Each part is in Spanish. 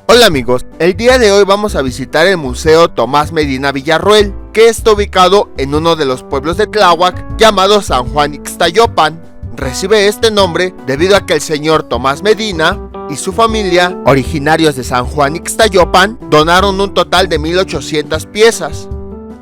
Hola amigos, el día de hoy vamos a visitar el Museo Tomás Medina Villarroel, que está ubicado en uno de los pueblos de Tláhuac llamado San Juan Ixtayopan. Recibe este nombre debido a que el señor Tomás Medina y su familia, originarios de San Juan Ixtayopan, donaron un total de 1800 piezas.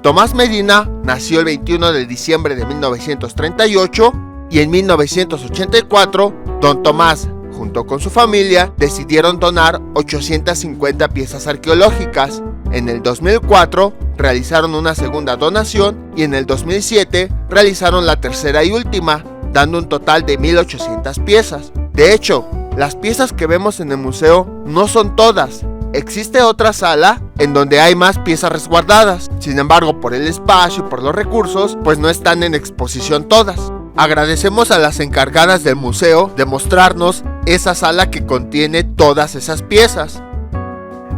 Tomás Medina nació el 21 de diciembre de 1938 y en 1984, don Tomás, junto con su familia, decidieron donar 850 piezas arqueológicas. En el 2004 realizaron una segunda donación y en el 2007 realizaron la tercera y última, dando un total de 1800 piezas. De hecho, las piezas que vemos en el museo no son todas. Existe otra sala en donde hay más piezas resguardadas. Sin embargo, por el espacio y por los recursos, pues no están en exposición todas. Agradecemos a las encargadas del museo de mostrarnos esa sala que contiene todas esas piezas.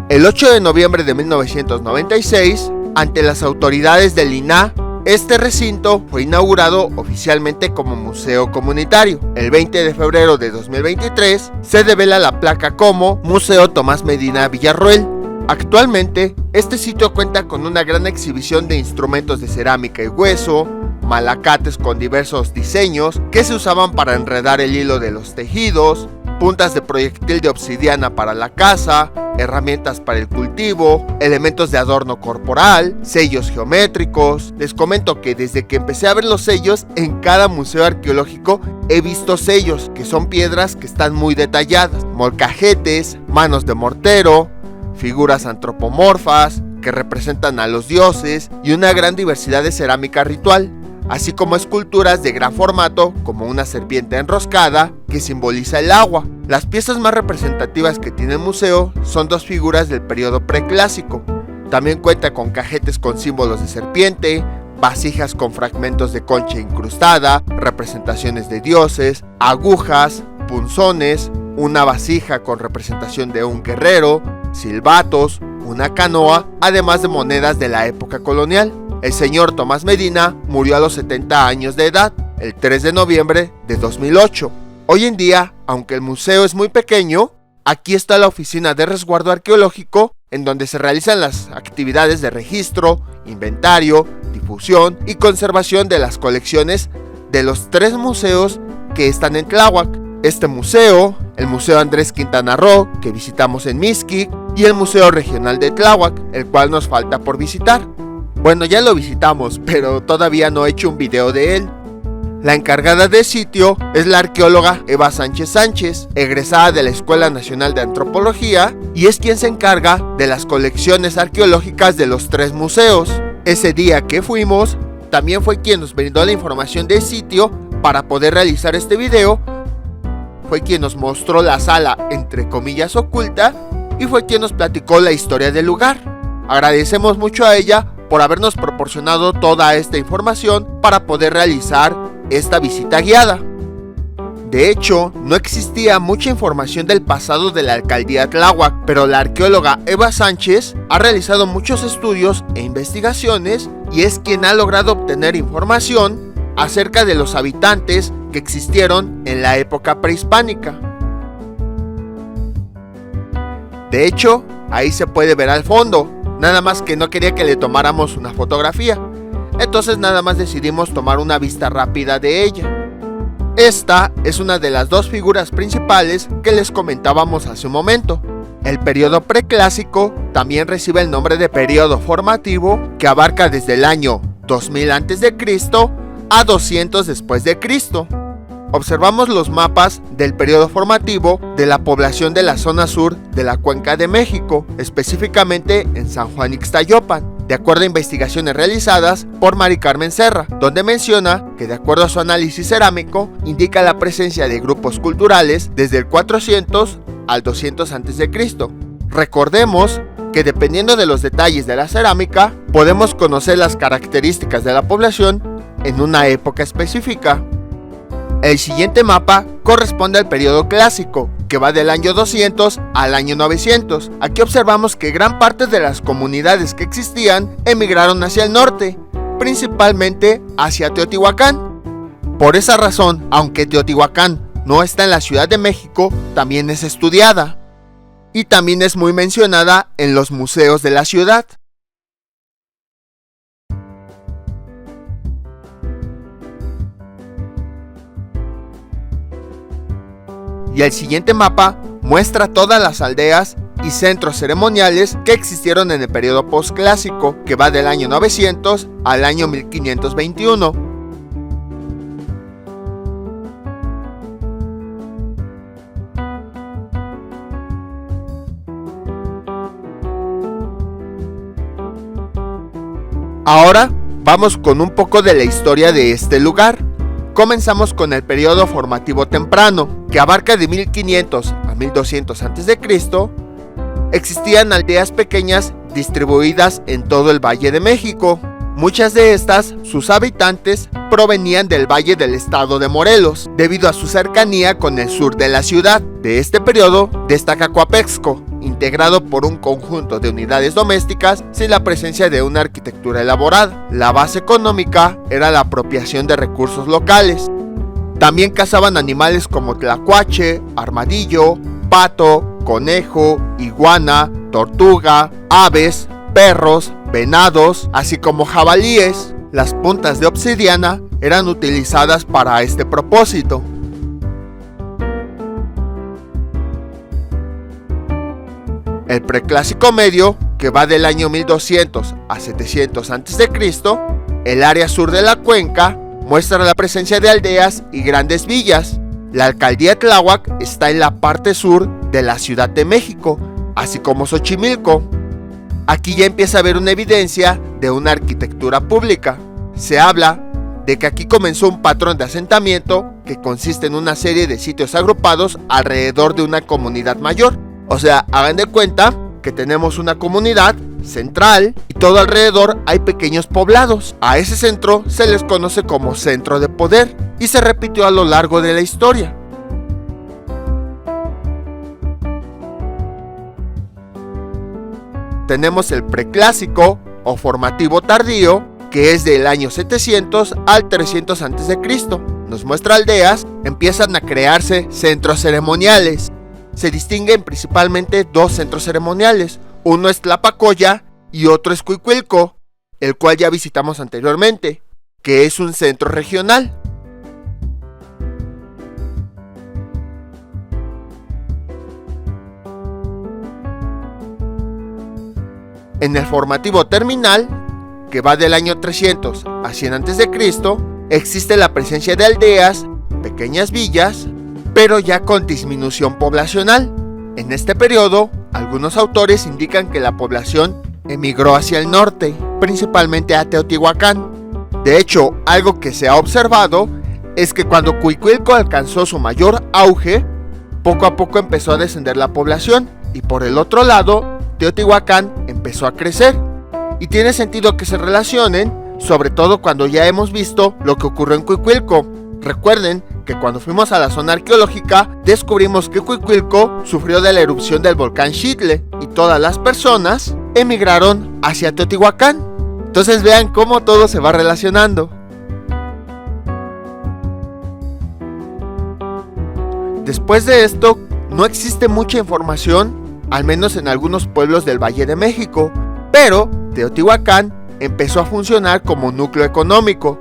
El 8 de noviembre de 1996, ante las autoridades del INAH, este recinto fue inaugurado oficialmente como museo comunitario. El 20 de febrero de 2023 se devela la placa como Museo Tomás Medina Villarroel. Actualmente, este sitio cuenta con una gran exhibición de instrumentos de cerámica y hueso, malacates con diversos diseños que se usaban para enredar el hilo de los tejidos, puntas de proyectil de obsidiana para la caza, herramientas para el cultivo, elementos de adorno corporal, sellos geométricos. Les comento que desde que empecé a ver los sellos, en cada museo arqueológico he visto sellos, que son piedras que están muy detalladas, molcajetes, manos de mortero, figuras antropomorfas que representan a los dioses y una gran diversidad de cerámica ritual, así como esculturas de gran formato como una serpiente enroscada que simboliza el agua. Las piezas más representativas que tiene el museo son dos figuras del periodo preclásico. También cuenta con cajetes con símbolos de serpiente, vasijas con fragmentos de concha incrustada, representaciones de dioses, agujas, punzones, una vasija con representación de un guerrero, silbatos, una canoa, además de monedas de la época colonial. El señor Tomás Medina murió a los 70 años de edad, el 3 de noviembre de 2008. Hoy en día, aunque el museo es muy pequeño, aquí está la oficina de resguardo arqueológico, en donde se realizan las actividades de registro, inventario, difusión y conservación de las colecciones de los 3 museos que están en Tláhuac. Este museo, el Museo Andrés Quintana Roo, que visitamos en Mixquic, y el Museo Regional de Tláhuac, el cual nos falta por visitar. Bueno, ya lo visitamos, pero todavía no he hecho un video de él. La encargada del sitio es la arqueóloga Eva Sánchez Sánchez, egresada de la Escuela Nacional de Antropología, y es quien se encarga de las colecciones arqueológicas de los 3 museos. Ese día que fuimos, también fue quien nos brindó la información del sitio para poder realizar este video. Fue quien nos mostró la sala entre comillas oculta y fue quien nos platicó la historia del lugar. Agradecemos mucho a ella por habernos proporcionado toda esta información para poder realizar esta visita guiada. De hecho, no existía mucha información del pasado de la alcaldía Tláhuac, pero la arqueóloga Eva Sánchez ha realizado muchos estudios e investigaciones y es quien ha logrado obtener información acerca de los habitantes que existieron en la época prehispánica. De hecho, ahí se puede ver al fondo. Nada más que no quería que le tomáramos una fotografía, entonces nada más decidimos tomar una vista rápida de ella. Esta es una de las 2 figuras principales que les comentábamos hace un momento. El periodo preclásico también recibe el nombre de periodo formativo, que abarca desde el año 2000 a.C. a 200 después de Cristo. Observamos los mapas del periodo formativo de la población de la zona sur de la Cuenca de México, específicamente en San Juan Ixtayopan, de acuerdo a investigaciones realizadas por Mari Carmen Serra, donde menciona que de acuerdo a su análisis cerámico, indica la presencia de grupos culturales desde el 400 al 200 a.C. Recordemos que dependiendo de los detalles de la cerámica, podemos conocer las características de la población en una época específica. El siguiente mapa corresponde al periodo clásico, que va del año 200 al año 900. Aquí observamos que gran parte de las comunidades que existían emigraron hacia el norte, principalmente hacia Teotihuacán. Por esa razón, aunque Teotihuacán no está en la Ciudad de México, también es estudiada. y también es muy mencionada en los museos de la ciudad. Y el siguiente mapa muestra todas las aldeas y centros ceremoniales que existieron en el periodo postclásico, que va del año 900 al año 1521. Ahora vamos con un poco de la historia de este lugar. Comenzamos con el periodo formativo temprano, que abarca de 1500 a 1200 a.C. Existían aldeas pequeñas distribuidas en todo el Valle de México. Muchas de estas, sus habitantes, provenían del Valle del Estado de Morelos, debido a su cercanía con el sur de la ciudad. De este periodo destaca Coapexco, integrado por un conjunto de unidades domésticas sin la presencia de una arquitectura elaborada. La base económica era la apropiación de recursos locales. También cazaban animales como tlacuache, armadillo, pato, conejo, iguana, tortuga, aves, perros, venados, así como jabalíes. Las puntas de obsidiana eran utilizadas para este propósito. El preclásico medio, que va del año 1200 a 700 a.C., el área sur de la cuenca, muestra la presencia de aldeas y grandes villas. La alcaldía Tláhuac está en la parte sur de la Ciudad de México, así como Xochimilco. Aquí ya empieza a haber una evidencia de una arquitectura pública. Se habla de que aquí comenzó un patrón de asentamiento que consiste en una serie de sitios agrupados alrededor de una comunidad mayor. O sea, hagan de cuenta que tenemos una comunidad central y todo alrededor hay pequeños poblados. A ese centro se les conoce como centro de poder y se repitió a lo largo de la historia. Tenemos el preclásico o formativo tardío, que es del año 700 al 300 a.C. Nos muestra aldeas, empiezan a crearse centros ceremoniales. Se distinguen principalmente dos centros ceremoniales, uno es Tlapacoya y otro es Cuicuilco, el cual ya visitamos anteriormente, que es un centro regional. En el formativo terminal, que va del año 300 a 100 a.C., existe la presencia de aldeas, pequeñas villas, pero ya con disminución poblacional. En este periodo, algunos autores indican que la población emigró hacia el norte, principalmente a Teotihuacán. De hecho, algo que se ha observado es que cuando Cuicuilco alcanzó su mayor auge, poco a poco empezó a descender la población, y por el otro lado, Teotihuacán empezó a crecer. Y tiene sentido que se relacionen, sobre todo cuando ya hemos visto lo que ocurrió en Cuicuilco. Recuerden que cuando fuimos a la zona arqueológica, descubrimos que Cuicuilco sufrió de la erupción del volcán Xitle y todas las personas emigraron hacia Teotihuacán. Entonces vean cómo todo se va relacionando. Después de esto, no existe mucha información, al menos en algunos pueblos del Valle de México, pero Teotihuacán empezó a funcionar como núcleo económico.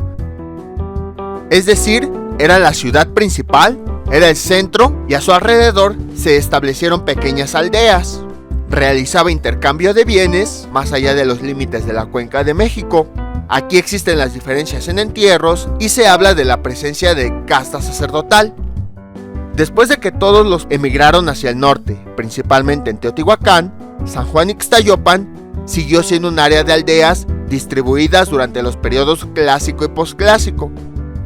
Es decir, era la ciudad principal, era el centro y a su alrededor se establecieron pequeñas aldeas. Realizaba intercambio de bienes más allá de los límites de la Cuenca de México. Aquí existen las diferencias en entierros y se habla de la presencia de casta sacerdotal. Después de que todos los emigraron hacia el norte, principalmente en Teotihuacán, San Juan Ixtayopan siguió siendo un área de aldeas distribuidas durante los periodos clásico y posclásico.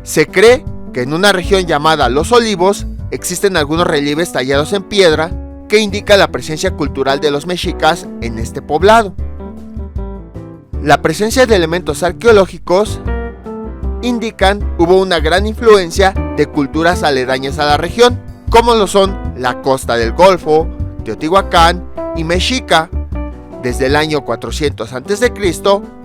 Se cree que en una región llamada Los Olivos existen algunos relieves tallados en piedra que indican la presencia cultural de los mexicas en este poblado. La presencia de elementos arqueológicos indican hubo una gran influencia de culturas aledañas a la región, como lo son la costa del Golfo, Teotihuacán y Mexica, desde el año 400 a.C.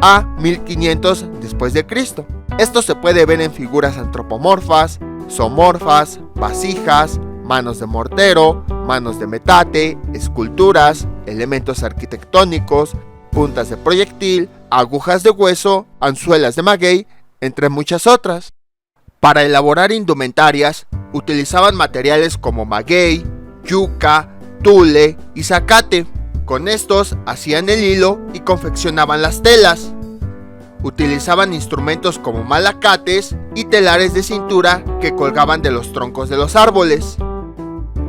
a 1500 después de Cristo. Esto se puede ver en figuras antropomorfas, zoomorfas, vasijas, manos de mortero, manos de metate, esculturas, elementos arquitectónicos, puntas de proyectil, agujas de hueso, anzuelas de maguey, entre muchas otras. Para elaborar indumentarias, utilizaban materiales como maguey, yuca, tule y zacate. Con estos hacían el hilo y confeccionaban las telas. Utilizaban instrumentos como malacates y telares de cintura que colgaban de los troncos de los árboles.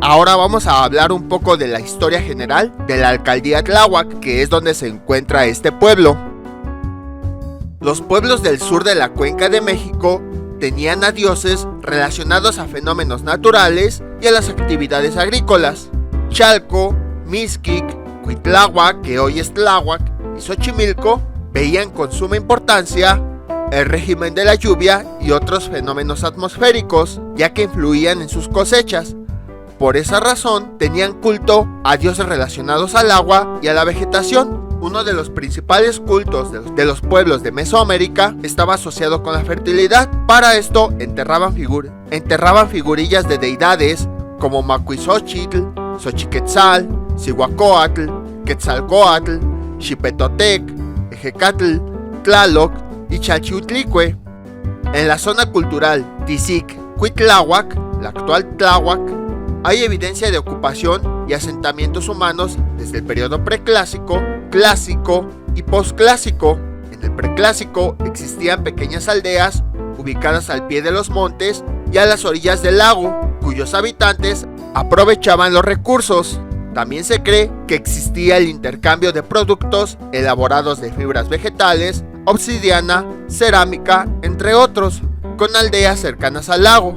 Ahora vamos a hablar un poco de la historia general de la alcaldía Tláhuac, que es donde se encuentra este pueblo. Los pueblos del sur de la Cuenca de México tenían a dioses relacionados a fenómenos naturales y a las actividades agrícolas. Chalco, Mixquic, Cuitláhuac, que hoy es Tláhuac, y Xochimilco veían con suma importancia el régimen de la lluvia y otros fenómenos atmosféricos, ya que influían en sus cosechas. Por esa razón, tenían culto a dioses relacionados al agua y a la vegetación. Uno de los principales cultos de los pueblos de Mesoamérica estaba asociado con la fertilidad. Para esto, enterraban figurillas de deidades como Macuizochitl, Xochiquetzal, Cihuacóatl, Quetzalcóatl, Xipetotec, Ejecatl, Tlaloc y Chalchiutlicue. En la zona cultural Tzic-Cuitláhuac, la actual Tláhuac, hay evidencia de ocupación y asentamientos humanos desde el periodo preclásico, clásico y posclásico. En el preclásico existían pequeñas aldeas ubicadas al pie de los montes y a las orillas del lago, cuyos habitantes aprovechaban los recursos. También se cree que existía el intercambio de productos elaborados de fibras vegetales, obsidiana, cerámica, entre otros, con aldeas cercanas al lago.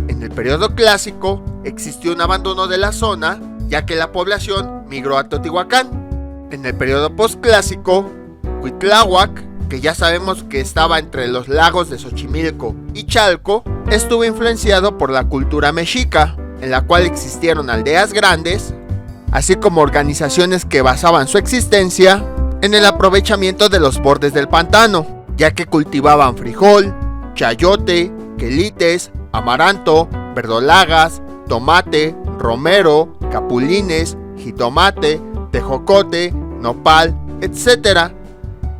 En el periodo clásico existió un abandono de la zona, ya que la población migró a Teotihuacán. En el periodo posclásico, Cuitláhuac, que ya sabemos que estaba entre los lagos de Xochimilco y Chalco, estuvo influenciado por la cultura mexica, en la cual existieron aldeas grandes, así como organizaciones que basaban su existencia en el aprovechamiento de los bordes del pantano, ya que cultivaban frijol, chayote, quelites, amaranto, verdolagas, tomate, romero, capulines, jitomate, tejocote, nopal, etc.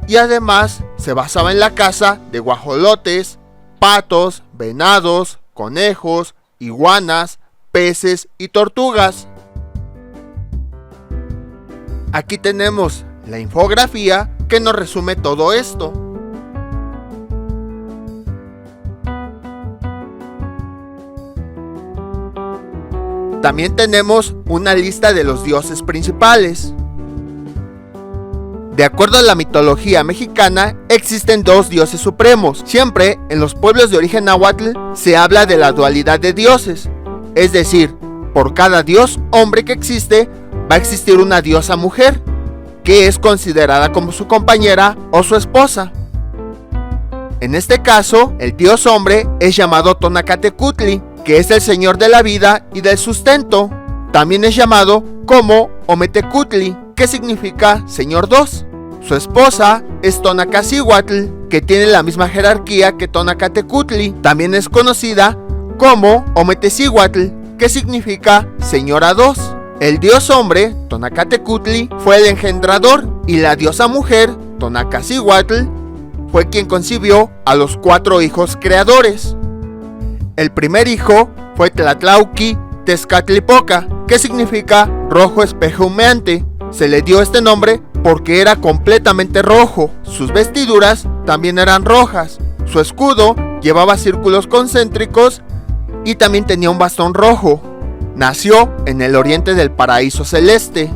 Y además se basaba en la caza de guajolotes, patos, venados, conejos, iguanas, peces y tortugas. Aquí tenemos la infografía que nos resume todo esto. También tenemos una lista de los dioses principales. De acuerdo a la mitología mexicana, existen dos dioses supremos. Siempre en los pueblos de origen náhuatl se habla de la dualidad de dioses, es decir, por cada dios hombre que existe, va a existir una diosa mujer, que es considerada como su compañera o su esposa. En este caso, el dios hombre es llamado Tonacatecutli, que es el señor de la vida y del sustento. También es llamado como Ometecutli, que significa señor 2. Su esposa es Tonacacihuatl, que tiene la misma jerarquía que Tonacatecutli. También es conocida como Ometecihuatl, que significa señora 2. El dios hombre, Tonacatecutli, fue el engendrador, y la diosa mujer, Tonacacihuatl, fue quien concibió a los 4 hijos creadores. El primer hijo fue Tlatlauqui Tezcatlipoca, que significa rojo espejo humeante. Se le dio este nombre porque era completamente rojo. Sus vestiduras también eran rojas. Su escudo llevaba círculos concéntricos y también tenía un bastón rojo. Nació en el oriente del paraíso celeste.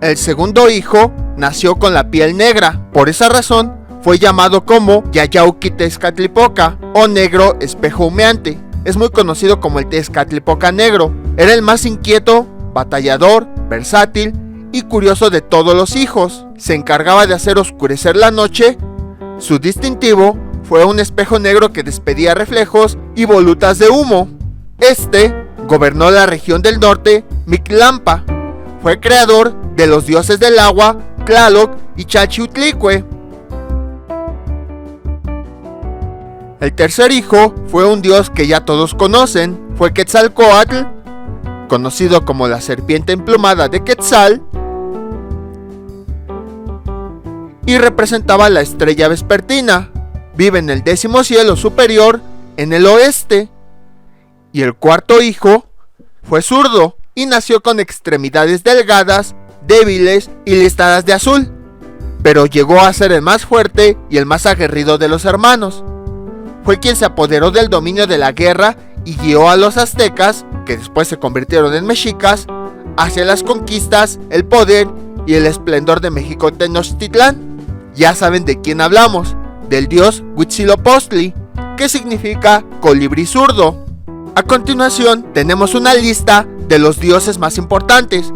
El segundo hijo nació con la piel negra. Por esa razón fue llamado como Yayauqui Tezcatlipoca o negro espejo humeante. Es muy conocido como el Tezcatlipoca negro. Era el más inquieto, batallador, versátil y curioso de todos los hijos. Se encargaba de hacer oscurecer la noche. Su distintivo fue un espejo negro que despedía reflejos y volutas de humo. Este gobernó la región del norte, Mictlampa. Fue creador de los dioses del agua, Tlaloc y Chalchiutlicue. El tercer hijo fue un dios que ya todos conocen, fue Quetzalcóatl. conocido como la serpiente emplumada de Quetzal, y representaba la estrella vespertina. Vive en el 10º cielo superior en el oeste. Y el cuarto hijo fue zurdo y nació con extremidades delgadas, débiles y listadas de azul, pero llegó a ser el más fuerte y el más aguerrido de los hermanos. Fue quien se apoderó del dominio de la guerra y guió a los aztecas, que después se convirtieron en mexicas, hacia las conquistas, el poder y el esplendor de México Tenochtitlán. Ya saben de quién hablamos, del dios Huitzilopochtli, que significa colibrí zurdo. A continuación tenemos una lista de los dioses más importantes,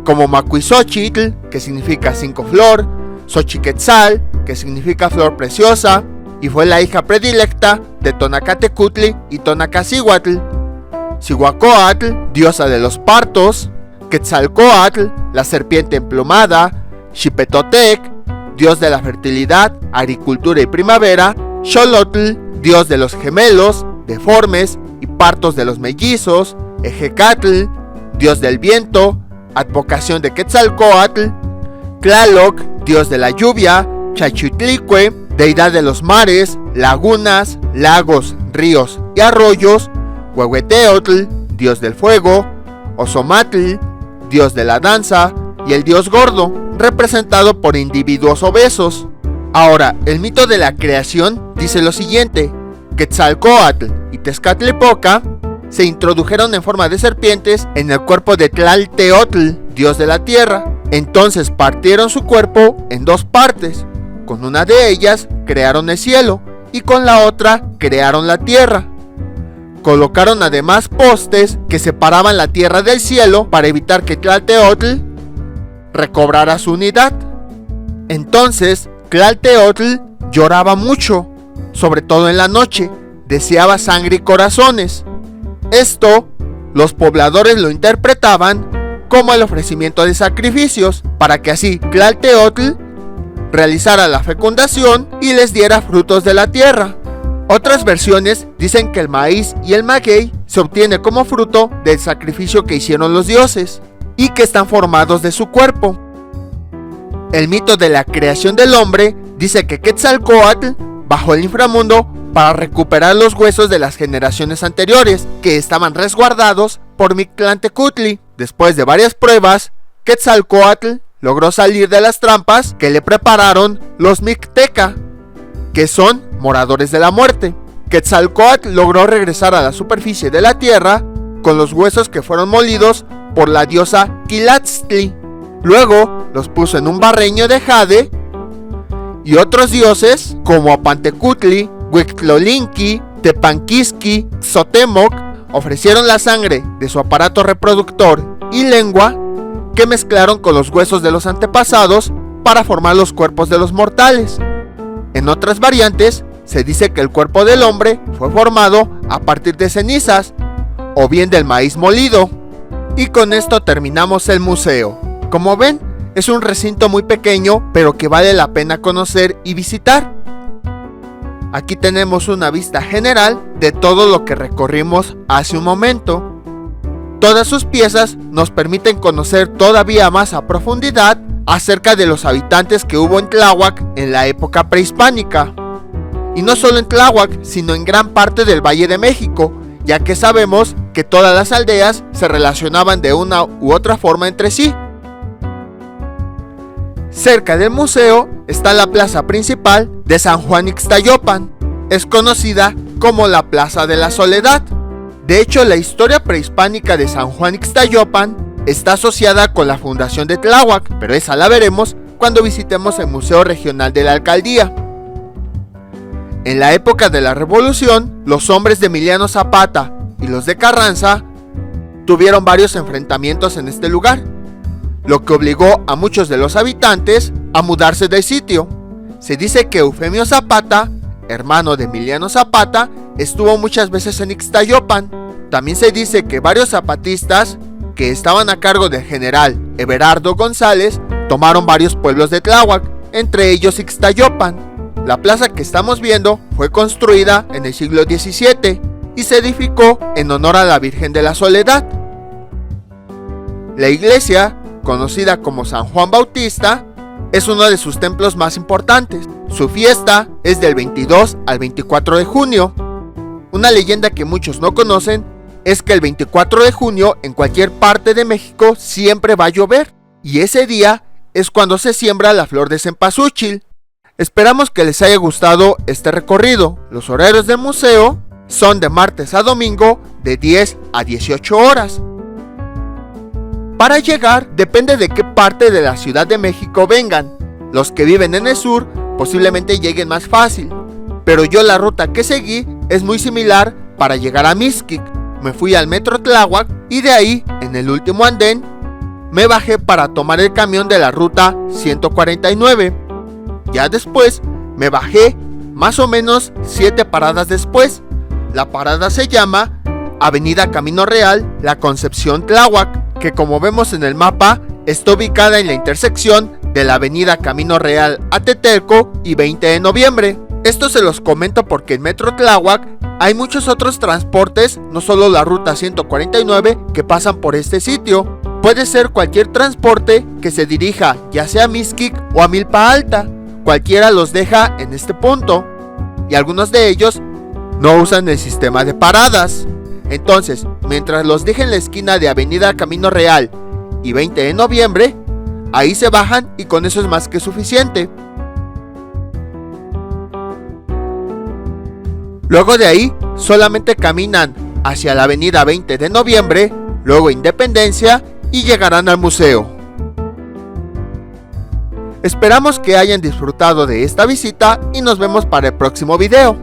como Macuizóchitl, que significa 5 flor, Xochiquetzal, que significa flor preciosa, y fue la hija predilecta de Tonacatecutli y Tonacacíhuatl. Cihuacóatl, diosa de los partos, Quetzalcóatl, la serpiente emplumada, Xipetotec, dios de la fertilidad, agricultura y primavera, Xolotl, dios de los gemelos, deformes y partos de los mellizos, Ejecatl, dios del viento, advocación de Quetzalcóatl, Tlaloc, dios de la lluvia, Xachitlicue, deidad de los mares, lagunas, lagos, ríos y arroyos, Huehueteotl, dios del fuego, Ozomatl, dios de la danza, y el dios gordo, representado por individuos obesos. Ahora, el mito de la creación dice lo siguiente: Quetzalcóatl y Tezcatlipoca se introdujeron en forma de serpientes en el cuerpo de Tlalteotl, dios de la tierra. Entonces partieron su cuerpo en 2 partes. Con una de ellas crearon el cielo y con la otra crearon la tierra. Colocaron además postes que separaban la tierra del cielo para evitar que Tlalteotl recobrara su unidad. Entonces Tlalteotl lloraba mucho, sobre todo en la noche, deseaba sangre y corazones. Esto los pobladores lo interpretaban como el ofrecimiento de sacrificios, para que así Tlalteotl realizara la fecundación y les diera frutos de la tierra. Otras versiones dicen que el maíz y el maguey se obtiene como fruto del sacrificio que hicieron los dioses y que están formados de su cuerpo. El mito de la creación del hombre dice que Quetzalcóatl bajó al inframundo para recuperar los huesos de las generaciones anteriores que estaban resguardados por Mictlantecutli. Después de varias pruebas, Quetzalcóatl logró salir de las trampas que le prepararon los Mixteca, que son moradores de la muerte. Quetzalcóatl logró regresar a la superficie de la tierra con los huesos que fueron molidos por la diosa Quilatztli. Luego los puso en un barreño de jade y otros dioses como Apantecutli, Huixtlolinqui, Tepanquisqui, Xotemoc ofrecieron la sangre de su aparato reproductor y lengua que mezclaron con los huesos de los antepasados para formar los cuerpos de los mortales. En otras variantes se dice que el cuerpo del hombre fue formado a partir de cenizas o bien del maíz molido. Y con esto terminamos el museo. Como ven, es un recinto muy pequeño, pero que vale la pena conocer y visitar. Aquí tenemos una vista general de todo lo que recorrimos hace un momento. Todas sus piezas nos permiten conocer todavía más a profundidad acerca de los habitantes que hubo en Tláhuac en la época prehispánica. Y no solo en Tláhuac, sino en gran parte del Valle de México, ya que sabemos que todas las aldeas se relacionaban de una u otra forma entre sí. Cerca del museo está la plaza principal de San Juan Ixtayopan. Es conocida como la Plaza de la Soledad. De hecho, la historia prehispánica de San Juan Ixtayopan está asociada con la fundación de Tláhuac, pero esa la veremos cuando visitemos el Museo Regional de la Alcaldía. En la época de la Revolución, los hombres de Emiliano Zapata y los de Carranza tuvieron varios enfrentamientos en este lugar, lo que obligó a muchos de los habitantes a mudarse del sitio. Se dice que Eufemio Zapata, hermano de Emiliano Zapata, estuvo muchas veces en Ixtayopan. También se dice que varios zapatistas que estaban a cargo del general Everardo González tomaron varios pueblos de Tláhuac, entre ellos Ixtayopan. La plaza que estamos viendo fue construida en el siglo XVII y se edificó en honor a la Virgen de la Soledad. La iglesia, conocida como San Juan Bautista, es uno de sus templos más importantes. Su fiesta es del 22 al 24 de junio. Una leyenda que muchos no conocen es que el 24 de junio en cualquier parte de México siempre va a llover, y ese día es cuando se siembra la flor de cempasúchil. Esperamos que les haya gustado este recorrido. Los horarios del museo son de martes a domingo de 10 a 18 horas. Para llegar depende de qué parte de la Ciudad de México vengan. Los que viven en el sur posiblemente lleguen más fácil, pero yo la ruta que seguí es muy similar para llegar a Mixquic. Me fui al Metro Tláhuac y de ahí, en el último andén, me bajé para tomar el camión de la ruta 149. Ya después me bajé más o menos 7 paradas después. La parada se llama Avenida Camino Real La Concepción Tláhuac, que como vemos en el mapa está ubicada en la intersección de la Avenida Camino Real Atetelco y 20 de noviembre. Esto se los comento porque en Metro Tláhuac hay muchos otros transportes, no solo la ruta 149 que pasan por este sitio. Puede ser cualquier transporte que se dirija ya sea a Mixquic o a Milpa Alta. Cualquiera los deja en este punto y algunos de ellos no usan el sistema de paradas. Entonces, mientras los dejen en la esquina de Avenida Camino Real y 20 de noviembre, ahí se bajan y con eso es más que suficiente. Luego de ahí, solamente caminan hacia la Avenida 20 de noviembre, luego Independencia y llegarán al museo. Esperamos que hayan disfrutado de esta visita y nos vemos para el próximo video.